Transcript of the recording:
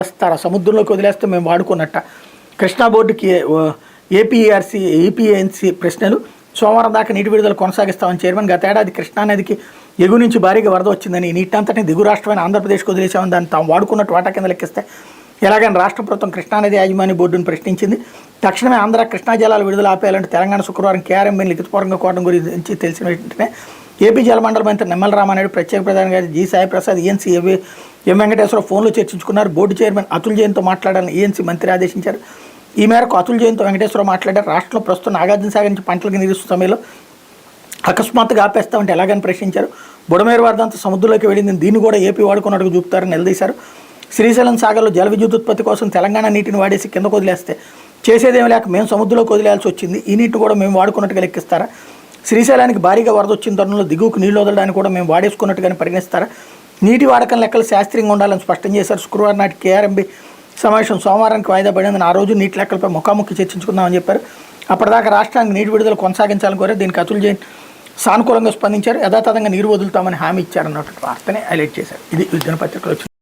వస్తారా, సముద్రంలోకి వదిలేస్తే మేము వాడుకున్నట్ట. కృష్ణా బోర్డుకి ఏపీఎన్సీ ప్రశ్నలు. సోమవారం దాకా నీటి విడుదల కొనసాగిస్తామని చైర్మన్. గతేడాది కృష్ణానదికి ఎగువ నుంచి భారీగా వరద వచ్చిందని, నీటినంతటిని దిగు రాష్ట్రమైన ఆంధ్రప్రదేశ్కి వదిలేసామని దాన్ని తాము వాడుకున్నట్టు వాటా కింద లెక్కిస్తే ఎలాగని రాష్ట్ర ప్రభుత్వం కృష్ణానది యాజమాన్య బోర్డును ప్రశ్నించింది. తక్షణమే ఆంధ్ర కృష్ణా జలాల విడుదల ఆపేయాలంటే తెలంగాణ శుక్రవారం కేఆర్ఎంబీని లిఖితపూర్వకంగా కోరడం గురించి తెలిసిన వెంటనే ఏపీ జలమండలి మంత్రి నిమ్మల రామానాయుడు, ప్రత్యేక ప్రధాన కార్యదర్శి జి సాయిప్రసాద్, ఈఎన్సీ ఎం వెంకటేశ్వర ఫోన్లో చర్చించుకున్నారు. బోర్డు చైర్మన్ అతుల్ జైన్తో మాట్లాడాలని ఈఎన్సీ మంత్రి ఆదేశించారు. ఈ మేరకు అతుల్ జైన్తో వెంకటేశ్వర మాట్లాడారు. రాష్ట్రంలో ప్రస్తుతం నాగార్జున సాగర్ నుంచి పంటలకు నీరుస్తున్న సమయంలో అకస్మాత్తుగా ఆపేస్తామంటే ఎలాగని ప్రశ్నించారు. బుడమేరు వరదంతా సముద్రంలోకి వెళ్ళింది, దీన్ని కూడా ఏపీ వాడుకున్నట్టుగా చూపుతారని నిలదీశారు. శ్రీశైలం సాగర్లో జల విద్యుత్ ఉత్పత్తి కోసం తెలంగాణ నీటిని వాడేసి కిందకు వదిలేస్తే చేసేదేమి లేక మేము సముద్రంలోకి వదిలేయాల్సి వచ్చింది, ఈ నీటిని కూడా మేము వాడుకున్నట్టుగా లెక్కిస్తారా? శ్రీశైలానికి భారీగా వరద వచ్చిన తరుణంలో దిగువకు నీళ్లు వదలడానికి కూడా మేము వాడేసుకున్నట్టుగానే పరిగణిస్తారా? నీటి వాడకం లెక్కలు శాస్త్రీయంగా ఉండాలని స్పష్టం చేశారు. శుక్రవారం నాటి కేఆర్ఎంబీ సమావేశం సోమవారానికి వాయిదా పడిందని, ఆ రోజు నీటి లెక్కలపై ముఖాముఖి చర్చించుకుందామని చెప్పారు. అప్పటిదాకా రాష్ట్రానికి నీటి విడుదల కొనసాగించాలని కోరారు. దీనికి అతుల్ జైన్ సానుకూలంగా స్పందించారు. యథాతథంగా నీరు వదులుతామని హామీ ఇచ్చారన్నటువంటి వార్తనే హైలైట్ చేశారు. ఇది దినపత్రికలో